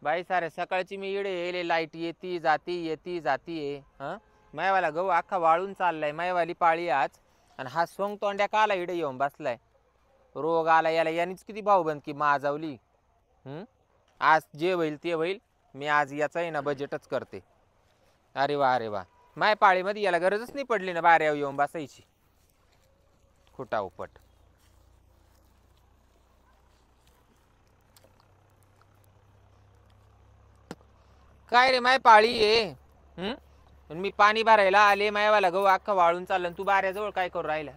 बाई सारे सकाळची मी इडे येले लाईट येती जाती हा मायवाला गहू अख्खा वाळून चाललाय मायवाली पाळी आज आणि हा सोंग तोंड्या काला इडे येऊन बसलाय रोग आला याला यानीच किती भाऊबंद की माजावली आज जे होईल ते होईल मी आज याचा आहे ना बजेटच करते अरे वा माय पाळीमध्ये याला गरजच नाही पडली ना बाऱ्यावर येऊन बसायची खोटा उपट काय रे माय पाळी आहे मी पाणी भरायला आले मायवाला गहू अख्खा वाळून चाललं तू बाऱ्याजवळ काय करू राहिला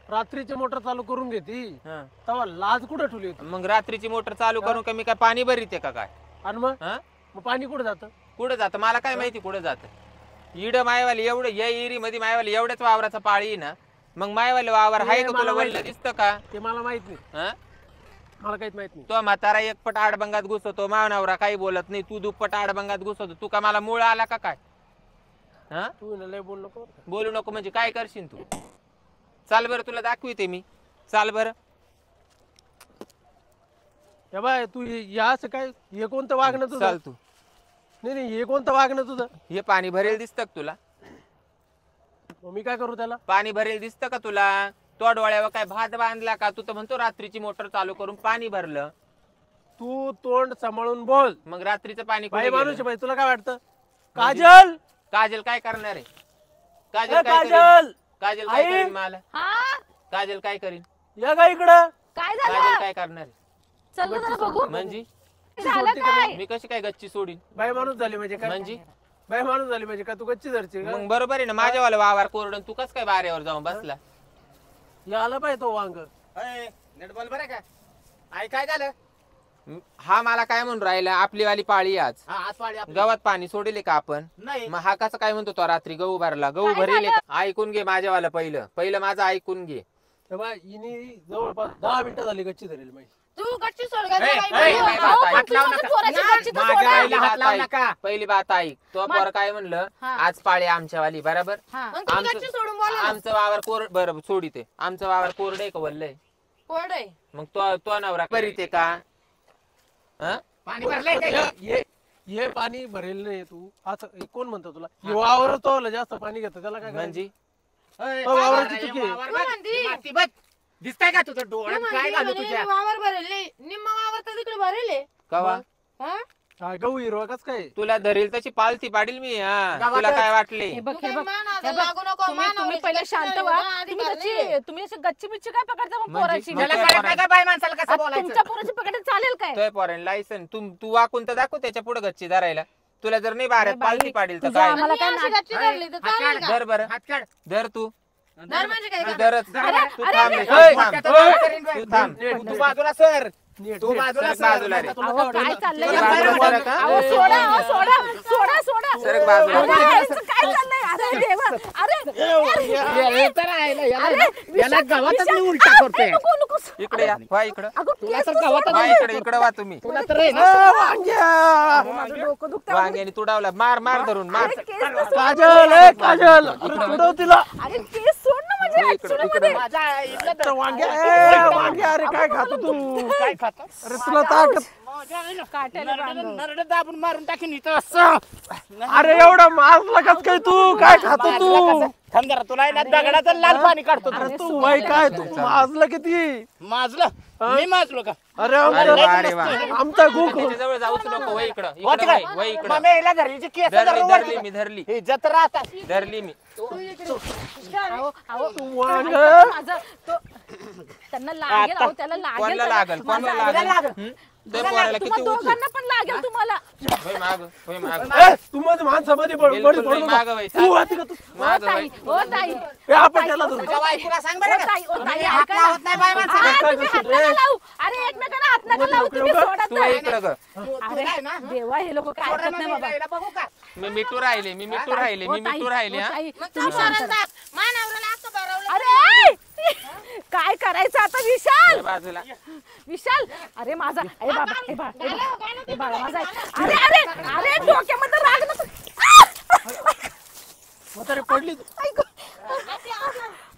रात्रीची मोटर चालू करून घेती तेव्हा लाज कुठे ठेवली होती मग रात्रीची मोटर चालू करून का मी काय पाणी भरीते का काय आणि मग पाणी कुठे जातं कुठं जातं मला काय माहिती कुठं जातं इड मायवाली एवढं या एरी मध्ये मायवाली एवढ्याच वावराचा पाळी ना मग मायवाले वावर आहे का तुला वळलं दिसतं का ते मला माहित नाही मला काहीच माहित नाही तो म्हातारा एकपट आडबंगात घुसवतो मावनावरा काही बोलत नाही तू दुप्पट आडबंगात घुसवतो तू का मला मूळ आला का काय तू लय बोलू नको बोलू नको म्हणजे काय करशील तू चाल बरं तुला दाखविते मी चाल बरं हे बाय तू असं काय हे कोणतं वागणं तुझं चाल तू नाही हे कोणतं वागणं तुझं हे पाणी भरेल दिसतं का तुला मी काय करू त्याला पाणी भरेल दिसतं का तुला तो डोळ्यावर काय भात बांधला का तू तर म्हणतो रात्रीची मोटर चालू करून पाणी भरलं तू तोंड सांभाळून बोल मग रात्रीचं पाणी बाई कुठे माणूस गेलं? बाई तुला काय वाटतं काजल काजल काय करणार आहे ए, काजल काय करीन? काजल काजल काय आई? करीन मला हा काजल काय करीन या का इकडं काय काजल झालं काय करणार आहे? चल ना बघू म्हणजे झालं काय मी कशी काय गच्ची सोडीन बाई माणूस झाली म्हणजे काय म्हणजे बाई माणूस झाली म्हणजे का तू गच्ची धरची का? मग बरोबर आहे ना माझ्यावाला वावर कोरडून तू कस काय बाऱ्यावर जाऊन बसला या आला पाहिजे तो वांग नेट बॉल बरं का आई काय झालं हा मला काय म्हणून राहिला आपली वाली पाळी आज हा आज पाडी आपली. गव्हात पाणी सोडेल का आपण नाही मग हा कसं काय म्हणतो तो रात्री गहू भरला गहू काय भरेल झालं? का? ऐकून घे माझ्यावाला पहिलं माझं ऐकून घे हे बाय हिने जवळपास 10 मिनिटं झाली गच्ची धरेल माहिती तू गच्ची सोड ए, ए, ए, अहो, हात तुम्ही लावू माझ्या नका. पोराची गच्ची तर माझ्या सोडा. आईला हात लावू नका. पहिली बात ऐक तो पोर काय म्हणलं हा. आज पाळी आमच्यावाली बरोबर हा. मग तुम्ही आमचं- गच्ची सोडून बोला ना. आमचं वावर कोर बरं सोडिते आमचं वावर कोरडे का वल्लय कोरड आहे. मग तो नवरा करीते का हं? पाणी भरलंय काय हे पाणी भरेल नाही तू असं हे कोण म्हणतो तुला हे वावर तो जास्त पाणी घेतो त्याला काय म्हणजे ओय, तो वावराची वावर आहे, चुकी आहे. वावर तू बघ. म्हणती. माती बघ दिसतंय का तुझं तू डोळ्यात म्हणती काय घालू म्हणे तुझ्या वावर भरेल निम्म वावर तर तिकडे भरेल आहे. कवा हा? हा गहू हिरवा कस काय तुला धरील तशी पालती पाडील मी हा गावातच. तुला काय वाटले हे बघ तू हे काही बघ मानाचं हे बघ, लागू नको, तुम्ही मानावरची पहिले गच्ची शांत नाही, व्हा ना, तुम्ही अधिकार गच्ची नाही. तुम्ही अशी गच्ची बिच्ची काय पकडता मग म्हणजे- पोराची मग त्याला काय कळत पोरांनी? नाही का बाई माणसाला कसं आता बोलायचं तुमच्या पोराची पकडत चालेल काय तोय पोरेन लायसन तू वाकून तर दाखव त्याच्या पुढे गच्ची धरायला तुला जर नाही बाऱ्यात अरे बाई, पालती पाडील तर तुझं काय आम्हाला काय आणि अशी नाट- गच्ची धरली तर चालेल का? धर बरं हात काढ धर तू धर म्हणजे काय तू का? धरच धर. तू थांब रे, अरे, तू थांब. त्याचं नाव करीन बाई. तू थांब. तू बाजूला सर नीट, तू नीट. बाजूला सरक बाजूला रे. सर अहो काय चाललंय तुला या काय पोराचं? वाटतं का? अहो, सोडा अहो, सोडा सरक बाजूला. अरे, याचं काय चाललंय अरे देवा अरे हे तर राहिलं, याला अरे, ना- याला विशाल- गावातच विशाल- मी उलटा करतोय नको नको इकडे या वा इकडं अगं तुला केस तर तर गावात सोड वा ना. इकडे वा तुम्ही तुला तर आहे ना ए, वांग्या माझं डोकं दुखतं वांग्याने तुडावला मार धरून मार अरे केस तर सोड. काजल ए काजल अरे तुडव तिला अरे केस सोड ना माझ्या हो, इकडं, ऍक्च्युअली मध्ये माझ्या आईला तर- वांग्या ए वांग्या अरे काय खातो तू काय खातो अरे तुला ताकद माझ्या आईला काट्याला नरडं- बांधव. नरडं दाबून मारून टाकीन इथं असं अरे एवढा मारला कस काय तू काय खातो माझलं तू कसं? थांब जरा, तुला आहे ना दगडाचं लाल पाणी काढतो अरे तुला. तू वय काय तू माजलं किती माजलं मी माजलो का अरे अरे वा अरे वा आमचा गुख जवळ जाऊच नको वय इकडं होत इकडं काय? वय इकडं मग मी हिला धरलीची केस धरली मी धरली ही जत्रा आता धरली मी अहो, अहो, वांग माझं तो त्यांना लागेल अहो त्याला लागेल कोणाला त्याला. लागल कोणाला माझं- लागल त्या पोराला तुम्हा किती उचल दोघांना पण लागेल तुम्हाला होय माग ए, तू मध्ये माणसामध्ये बडी बिलकुल पडू नाही, मागं नको. वय. तू होती का तू हो मागं ताई वय. हो ताई ए, आपण त्याला धरू. तुझ्या बायकोला सांग ओ बरं का? ताई, ओ ताई, मी हात ऐका ना. लावत नाही बाय माणसाला. हा, काय तुम्ही करशील हात नका रे? लावू. अरे एकमेकांना हात नका लावू तुम्ही सोडत तू नाही. इकडं ग अरे आहे ना? देवा हे लोक काय पोरांना ऐकत नाही मी बाबा हिला बघू का? मी मिठू राहिले मी मिठू राहिले ओ मी ताई, मिठू राहिले ओ हा ताई, मग तुम्ही चल शांत पोरांना. राहा. मानावराला असं भरवलं. अरे काय करायचं आता विशाल बाजूला विशाल अरे माझा ए बाबा ए बाबा ए बाबा माझा अरे अरे अरे डोक्यामध्ये राग नको म्हातारी पडली तू. ऐक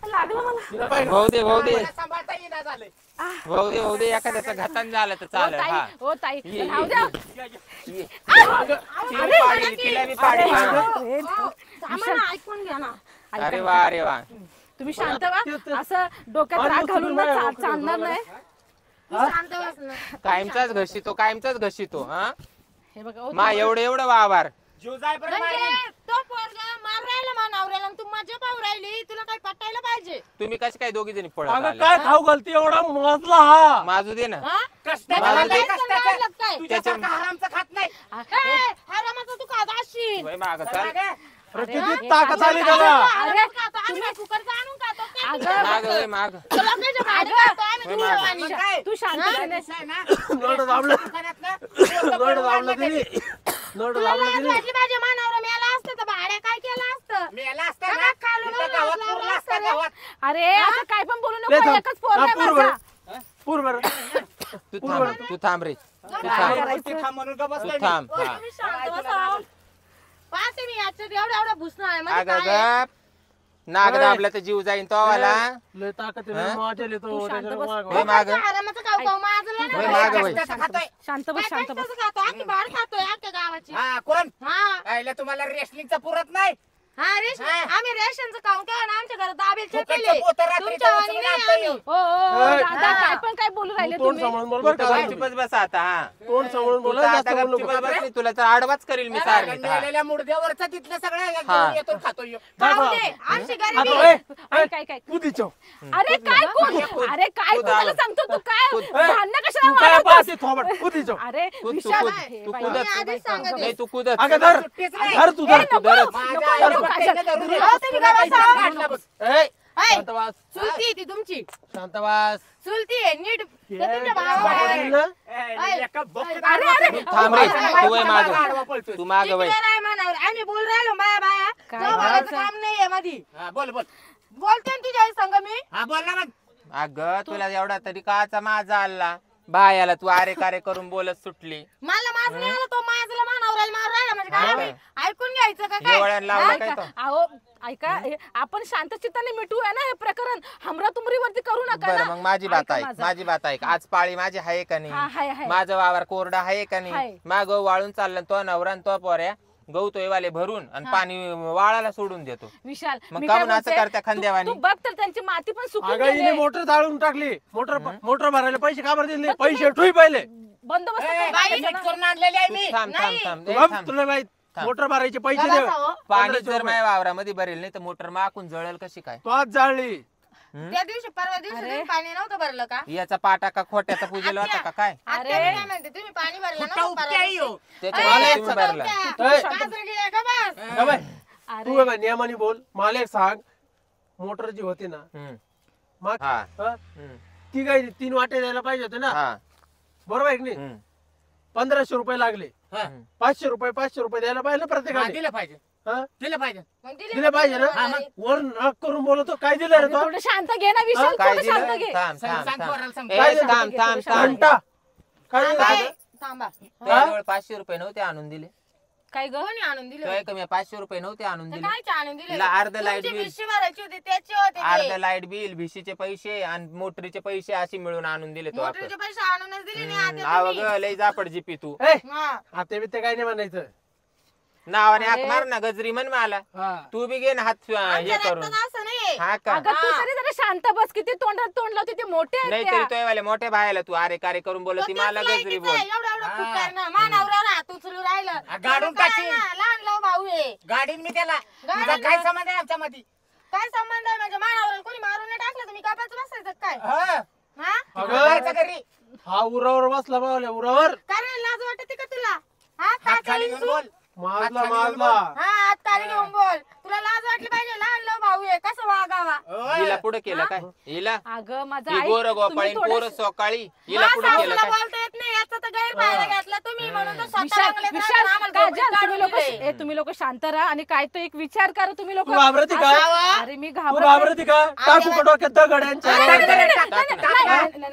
लागलं मला तिला पाय भाऊ दे मला सांभाळता येईना झालंय. भाऊ दे एखाद्याचं घातन झालं तर ओ चालेल. ताई हा ओ ताई ये, राहू द्या. ये. तिला बी पाडील, तिला बी पाडील. हा. अरे, थांबा ना, ऐकून घ्या ना. अरे वा अरे वा. तुम्ही शांत व्हा. असं डोक्यात राग घालून ना चालणार नाही. शांत बस ना. कायमचाच घशितो हा. हे बघा ओ, मा एवढं वावर. जीव जाय बरं मारीन. म्हणजे तो पोरगा मार राहिला मा नवऱ्याला आणि तू मजा पाहू राहिली. तुला काही पटायला पाहिजे. तुम्ही कशी काय दोघी जणी पळत अगं आले? काय खाऊ घालती एवढा मोजला हा. माजू दे ना. हा? कष्टाचं मला त्याला काय ते- काहीच कष्टाचं? नाही लागत काय? तुझ्यासारखा हरामचं खात नाही. हरामाचा तू खात असशील. वय मागं चल चाल. मागे. अरे किती ताकद आली त्याला. हरामाचं खातो. आम्ही काय कुकरचं आणून खातो काय? अगं माग वय माग. तुला लोकांच्या भाडं खातो, आम्ही वय तुझ्या मागं. वाणी. मग काय? तू शांत हा? राहा. नाही ना. नड दाबलं दुकानातलं नड दाबलं तिने नड तुला दाबलं लाज तिने. वाटली पाहिजे मानावर मेला असतं तर भाड्या काय केलं असतं. मी याला असतं ना, सगळं खालून इथं आलं, गावात लावलं पुरलं असतं असतं रे. गावात. अरे असं काय पण बोलू ले नको. थांब. एकच पोरगा हा, आहे पूर माझा. बरं. पूर बरं. तू थांब रे. तू काय थांब. करायचं? थांब म्हणून का तू बसलोय मी? थांब. ओ, हा. तुम्ही शांत बसा. पाहते मी याच्यात एवढा भुसणार आहे म्हणजे अगं काय आहे? गप. नाग ओय. दाबला तर जीव जाईन तो वाला. लय ताकद आहे हा? लय माझ्या येतो तू शांत त्याच्यावर बस. मागं. वय माग. हरामाचं खाऊ खाऊ माझं वय नाही. मागं वय. कष्टाचं खातोय. शांत बस शांत बस. कष्टाचं खातो. आम्ही भाड खातोय अख्ख्या गावाची. हा कोण हा आयला तुम्हाला रेसलिंगचा पुरत नाही. हा रेशन हा. आम्ही रेशनचं खाऊन काय ना आमच्या घरात दाबेल फुकटचं चेपेले. पोतं रात्रीचं तुमच्या वाणी उचलून नाही आणतोय. आम्ही. ओ ओ ओय. दादा हा. काय पण काय बोलू राहिले तोंड तुम्ही. सांभाळून बोल तू बरं का तर जरा. चुपच बस आता. हा. तोंड सांभाळून तू बोला तर जास्त आता बोलू गपचूप नको. बस नाही, तुला तर आडवाच करील मी सारणीत. हा. मेलेल्या मुडद्यावरचा तिथलं सगळं हा. घेऊन येतो खातो ह्यो. खाऊ दे. आमची आता गरिबी. ओय, अरे काय काय उदीचो. अरे काय कोण अरे काय कूद कोणाला आवर. सांगतो तू काय कूद. भांडणं कशाला तू काय वाढवतोस? पाहते थोबड उदीचो. अरे कूद, तू विशाल कूद, हे तू बाई, कूदत. मी आधीच सांगते. नाही तू कूदत. अगं धर सुट्टीच नाही. धर तू ए, धर नको, धरच. माझ्या नको, आईला नको, पट्ट्याने काजल. धरून दे. अहो, तुम्ही काय बसा? काढला बघ. ए, ऐ, शांतवास चुलती ती तुमची शांतवास. चुलती आहे नीट ते तुमच्या बाबा भावाला बोलतील ना? ए, एका भोक्यात अरे, आडवा अरे, पळतो. थांब रे. आडवा तू वय पळतो, मागं. आडवा पळतोय. तू माग वय. जिंकणार आहे म्हणावर. आम्ही बोल राहिलो बाया बाया काय जाऊ भावाचं बोलायचं? काम नाहीये मधी. हा, बोल बोल बोलते ना तुझ्या आई संग मी. हा बोल ना मग. अगं तुला एवढा तरी काचा माझा आला बायाला तू आरे कारे करून बोलत सुटली. मला माझं नाही आलं तो माझला मानावर मारू राहिला म्हणजे काय हा आम्ही ऐकून घ्यायचं का काय? एवढ्यानं लावला काय ऐका, तो? अहो ऐका आपण शांत चित्ताने मिटू आहे ना हे प्रकरण हमरा तुमरीवरती करू नका बरं ना. मग माझी बात ऐका ऐक माझं. माझी बात ऐक. आज पाळी माझी आहे का हा, नाही? हाय. माझं वावर कोरडा आहे का हाय. नाही? मा गहू वाळून चाललं तो नवरा आणि तो पोऱ्या गहू तोयवाले भरून आणि पाणी वाळायला सोडून देतो. विशाल मग मी का काय म्हणून असं बोलते, करत्या खांद्यावानी? तू बघ तर त्यांची माती पण सुकून अगं हिने गेली. मोटर जाळून टाकली. मोटर भरायला पैसे का बरं दिले? पैसे ठुई पहिले. बंदोबस्त ए, करून बाई, टाकायचा नीट ना. करून आणलेली आहे मी. तू थांब थांब नाही. थांब तू ए, बघ, थांब. तुला माहित थांब. मोटर भरायचे पैसे गप्पा दे. बसावं. पाणीच 1500 जर रुपये. माझ्या वावरामध्ये भरेल नाही तर मोटर माकून जळेल कशी काय? तो आज जाळली. त्या दिवशी परवा दिवशी अरे. तुम्ही पाणी नव्हतं भरलं का? याचा पाटा का खोट्याचा पूजेला होता का काय? आत्या मी काय म्हणते तुम्ही पाणी भरलं कुठं नव्हतं उपटे परवा आहे दिवशी? ह्यो? त्याच्यामुळे अरे, तुम्ही भरला. ए. काजळ गेली का बस? का बाई? अरे तू बाबा नियमाने बोल. मला एक सांग, मोटर जी होती ना हम्म. मग हा. हा? हम्म. ती काय 3 वाटे द्यायला पाहिजे होते ना. हा. बरोबर आहे की नाही? हम्म. 1500 रुपये लागले. हा. 500 रुपये द्यायला पाहिजे हा, प्रत्येकाने. दिलं पाहिजे हा? दिलं पाहिजे. मग दिले पाहिजे ना? हा, मग. वर नाक करून बोलतो. काय दिलं रे तो? थोडं शांत घे ना विशाल काय थोडं शांत दिलं? घे थांब सांग, थांब सांग, थांब. पोराला सांग. ए, काय थांब थांब थांब. घंटा. काय दिलं? थांबा, थांबा. तुझ्याजवळ 500 रुपये नव्हते आणून दिले. काय ग कोणी आणून दिले? तुझ्या कमी 500 रुपये नव्हते आणून ते दिले. कायचे आणून दिले? तिला अर्ध लाईट तुमची बिल. भिशी भरायची होती त्याचे होते ते. अर्ध लाईट बिल भिशीचे पैसे आणि मोटरीचे पैसे अशी मिळून आणून दिले तो आपण. मोटरीचे पैसे आणूनच दिले नाही आत्या आव तुम्ही. ग लय जापड जिपी तू. ए, हा. आता बी ते काय नाही म्हणायचं. नावाने हाक अरे. मार ना गजरी म्हण मला. हा. तू बी घे ना हात हे आमच्या करून. रक्तात असं नाहीये. हा का? अगं तू तरी जरा शांत बस किती तोंडात तोंड लावते ते मोठे आहेत नाही त्या. तरी तोयवाले मोठ्या भायला तू अरे कार्य करून बोलत ती तो मला त्याच गजरी लायकीचा बोल. आहे, एवढं हा. खूप करणं. मानावर हात उचलू राहिलं. गाडून काय टाकीन. ना, लहान लहान भाऊ आहे. गाडीन मी त्याला गाडीन तुझा काय ना? संबंध आहे आमच्या मध्ये? काय संबंध आहे म्हणजे मानावर कोणी मारून नाही टाकलं तुम्ही कापायचं बसायचं काय? हा. हा? अगं. जायचं घरी हा उरावर बसला बावल्या उरावर. काय रे, लाज वाटते का तुला? हा? हात काय खाली करीन घेऊन तू? बोल. माजला हात खाली माजला. हा, हात खाली घेऊन बोल. तुला लाज वाटली पाहिजे, लहान लहान भाऊ आहे, कसं वागावा? ओय. हिला पुढे केलं काय? हिला अगं माझा ही आई गोर तुम्ही गोपाळी थोडं- पोर सोकाळी हिला मा पुढे केलं सासूला काय? बोलता येत नाही, याचा तर गैरफायदा घेतला तुम्ही म्हणून तर स्वतः विशाल बंगल्यात विशाल राहून आम्हाला काजल झोपडीत तुम्ही काढून लोक दिले. तुम्ही लोक शांत राहा आणि काय तो एक विचार करा तुम्ही लोक तू घाबरती का? अरे मी तू घाबरत घाबरती का? टाकू का डोक्यात दगड यांच्या?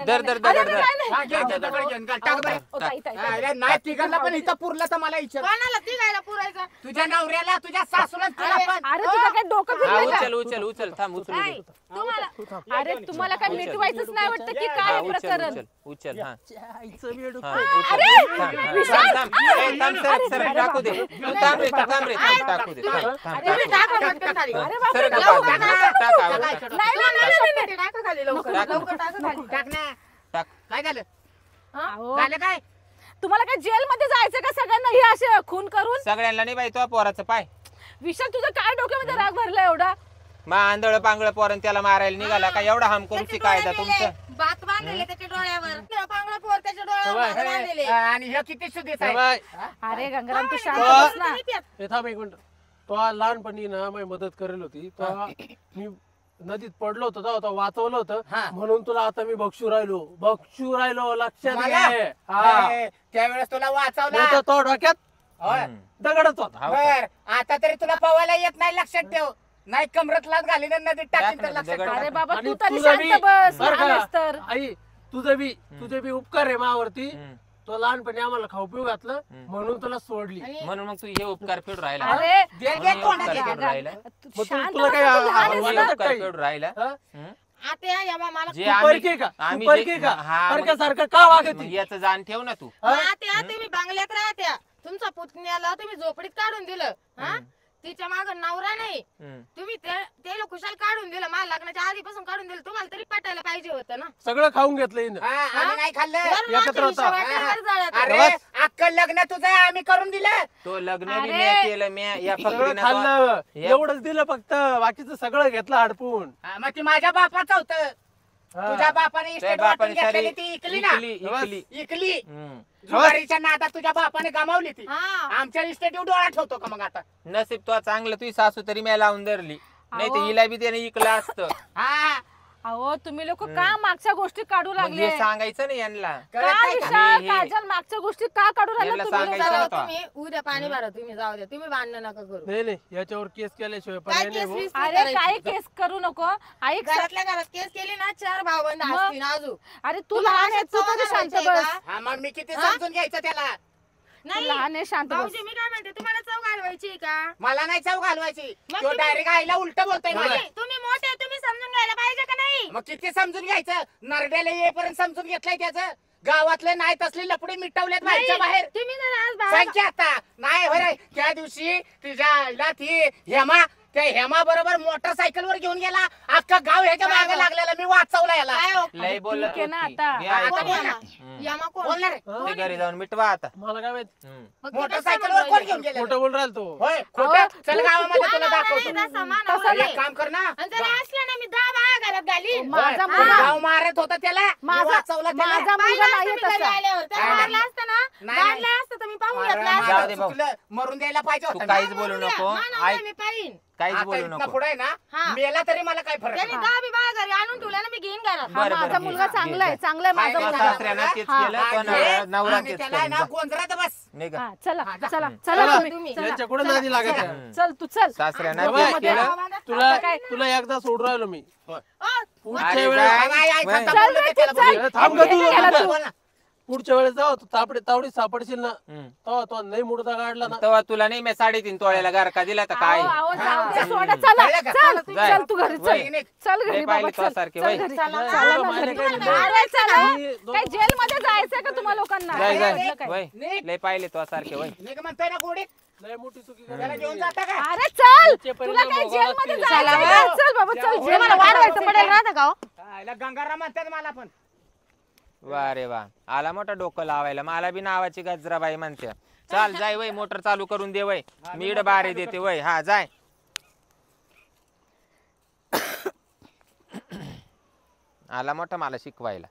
दर दर दगड दर हा, घे, घे, दगड घेऊन घाल, टाक बरं. अरे नाही तिघांना पण इथं पुरलं तर मला विचार कोणाला ती गायला पुरायचं तुझ्या नवऱ्याला तुझ्या सासूला तुला पण अरे तुझं काय डोकं हा फिरलंय का? उचल उचल उचल थांब उचल काय? तुम्हाला अरे तुम्हाला काय मिटवायचंच नाही वाटतं की काय हे उचल प्रकरण उचल उचल हा आईचं बेड. हा, उचल. थांब, थांब, थांब, सर, सर, टाकू दे तू थांब रे थांब टाकू दे थांब, थांब, तुम्ही टाकू दे. टाका पटकन खाली. अरे बापरे, सर, लवकर टाका, टाका. टाका, नाही, नाही, नाही, टाका खाली लवकर टाक. लवकर टाका खाली. टाक ना. टाक. काय झालं अहो, झालं काय तुम्हाला काय जेलमध्ये जायचं का सगळ्यांना हे असे खून करून सगळ्यांना नाही बाई तो पोराचं पाय विशाल तुझं काय डोक्यामध्ये राग भरला एवढा मा आंधळ पांगळ पोरण त्याला मारायला निघाला का एवढा हम करून त्याचे कायदा डोळे तुमचं मेले. बात बांधलेले त्याच्या डोळ्यावर पांगळा पोर त्याच्या डोळ्यावर बाय. बांधलेले. आणि हे किती सुधीत आहे बाय. अरे गंगाराम तू शांत हा. बस ना हे थांब एक मिनिट. तो लहानपणी ना माझी मदत करेल होती तो मी नदीत पडलो होतो तेव्हा तो वाचवलं होतं हा. म्हणून तुला आता मी बक्षू राहिलो लक्षात मला? घे. हा. ए, त्यावेळेस तुला नाही वाचवला तर तो डोक्यात होय. दगडच होता हाव का? बर आता तरी तुला पवायला येत नाही लक्षात ठेव नाही कमरत लाच घाली ना नदीत टाकीन तर टाक ना, लक्षात दगड ठेव. अरे बाबा आणि तू तरी तुझं बी- शांत बस बरं का? आलास तर आई तुझे बी उपकार आहे मावरती हम्म. तो लहानपणी आम्हाला खाऊ पिऊ घातलं हम्म. म्हणून तुला सोडली आणि म्हणून मग तू हे उपकार फेडून राहिला अरे दे, दे, म्हणून हे कोणाला उपकार दे? फेडून राहिला तू मग शांत तुला बस, काय तू लहान आहेस म्हणून ना. हे उपकार काही? फेडून राहिला हा? हम्म? आता या बा मला जे तू आम्ही परके का आम्ही तू परके जे- का हा, मग- परक्यासारखं का मग वागती याचं जाण ठेव ना तू हा? आता तुम्ही बांगल्यात राहत्या तुमचा पुतण्याला तुम्ही झोपडीत काढून दिलं हा तिच्या माग नवरा नाही हम्म. तुम्ही ते लोक कुशाल काढून दिलं मला लग्नाच्या आधीपासून काढून दिलं तुम्हाला तरी पटायला पाहिजे होतं ना सगळं खाऊन घेतलं हिनं. हा, आम्ही नाही खाल्लं वर एकत्र माझ्या होता. हिशोबावर जाळ्यात. अरे अक्कल लग्न तुझं आहे, आम्ही करून दिलं तो लग्न बी अरे. म्या केलं म्या या सगळं फकडीनं तो- खाल्लं या- एवढंच दिलं फक्त बाकीचं सगळं घेतलं हडपून हा, मग ती माझ्या बापाचं होतं हा. तुझ्या बापाने त्या इस्टेट वाटून बापाने सारी घेतलेली ती इकली ना इकली इकली हम्म. जुगारीच्या नादात तुझ्या बापाने गमावली ती हा आमच्या इस्टेट डोळा ठेवतो का मग आता नसीब तो चांगलं तुझी सासू तरी म्या लावून धरली नाही तर अहो. हिला बी त्याने इकलं असतं हा अहो तुम्ही लोक का मागच्या गोष्टी काढू मग लागले हे सांगायचं ना यांना कळत का नाही का? विशाल हे- काजल मागच्या गोष्टी का काढू याला लागल्या तुम्ही सांगायचं लोकं? ना. चला, तुम्ही उद्या पाणी भरा तुम्ही जाऊ द्या तुम्ही भांडण नका करू नाही याच्यावर केस केल्याशिवाय काय पर्याय नाही केस भाऊ. वीस नाही अरे काय करायची. केस करू नको ऐक घरातल्या घरात केस केली ना 4 भावंड मग? असतील अजून अरे तू तुम्हाला लहान आहे असं तू चव तरी शांत घालवायचंय बस का? हा मग मी किती हा? समजून घ्यायचं त्याला तू नाही लहान आहे शांत बस भाऊजी मी काय म्हणते तुम्हाला चव घालवायची का मला नाही चव घालवायची मग तो तुम्ही- डायरेक्ट आईला उलट बोलतोय माझ्या तुम्ही मोठे तुम्ही समजून घ्यायला पाहिजे का नाही मग किती समजून घ्यायचं नरड्याला येईपर्यंत समजून घेतलंय त्याचं गावातले नाही तसली लपडी मिटवलेत बाहेरच्या बाहेर तुम्ही जर आज भावाला- सांग की आता नाही बरं त्या दिवशी तुझ्या आईला ती हेमा त्या हेमा बरोबर मोटरसायकल वर घेऊन गेला अख्खा गाव ह्याच्या काय मागे हो? लागलेला मी वाचवला याला काय हो? लय बोलत ठीक आहे ना होती. आता. घे आता ऐकून. बोल ना. हम्म. यामा कोण बोलणार आहे. हा? ते घरी जाऊन मिटवा आता मला काय माहित हम्म. मग मोटरसायकल कसं वर कोण समजायचं? घेऊन गेला खोटं बोल राहिला तो होय खोटं चल गावामध्ये तुला मानावर दाखवतो नाही, तसा मानावर तसं नाही. एक काम कर ना आणि जर असलं ना मी 10 बाया घरात घालीन. माझा हा. मुलगा- गाव मारत होता त्याला मी माझा- वाचवला त्याला. माझा मुलगा पाहिलं नाहीये असतं मी घरी तसा. आल्यावर. त्याला हा. मारलं असतं ना, नाही. गाडलं असतं तर मी पाहून अरे, घेतलं माझं असतं. जाऊ दे भाऊ. चुकलं. मरून द्यायला पाहिजे तू होतं काहीच ना. बोलू मानावर नको मानावर ऐक मी पाहीन. काहीच आता बोलू इथनं नको पुढे ना हा. मेला तरी मला काय फरक त्याने नाही. 10 बी बाया घरी आणून ठेवल्या ना मी घेईन घरात. हा बरं, माझा बरं, मुलगा घे, चांगला आहे घे. चांगला आहे माझा काय तो मुलगा सासऱ्यानं तेच हा. केलं हा, तो घे. नवरा आणि तेच त्याला करून ना जा. गोंधळात बस नाही का हा, चला हा, जा. चला हम्म. चला चला. तुम्ही चला. यांच्या कुठं नादी लागत आहे? हम्म. चल तू चल सासऱ्यानं बाबा, तेच मध्ये केलं गावाला तुला आता काय? तुला एकदा सोडून राहिलो मी ओ, पुढच्या अरे वेळेस जा. बाय, आई, वय. थांब, चल बोलू रे, दे त्याला, चल. बोलू दे. थांब का तू? गेला तू. बोल ना. पुढच्या वेळेस जाऊ तू तावडी सापडशील ना हम्म. तेव्हा तो नाही मुडदा काढला ना तेव्हा तुला नाही मी 3.5 तोळ्याला गारका दिला तर काय आओ, आओ, जाऊ दे, हा. सोडा चला कळलं का? चल जाय. चल तू घरी वय. चल चल घरी लय बाबा पाहिले चल तुझ्यासारखे, चल वय. घरी. चला, चला ना चला, घरी. चला. अरे चला मी दोन- काय जेल मध्ये जायचंय का तुम्हा लोकांना जाय काय जाय वाटलं काय? वय नीट. लय पाहिले तो सारखे वय मी काय म्हणतोय ना गोडीत लय मोठी चुकी त्याला केली. घेऊन जाता का अरे चल त्याचे तुला परिणाम काय भोगावे जेल मध्ये लागतील. जायचंय चला, का? चल बाबा चल जेल मला वाढवायचं पडेल राहतं का हो? आईला गंगाराम म्हणतात मला पण वा रे वा आला मोठा डोकं लावायला मला बी नावाची गजराबाई म्हणते चाल जाय वय मोटर चालू करून दे वय मी इड बारे देते वय हा जाय आला मोठा मला शिकवायला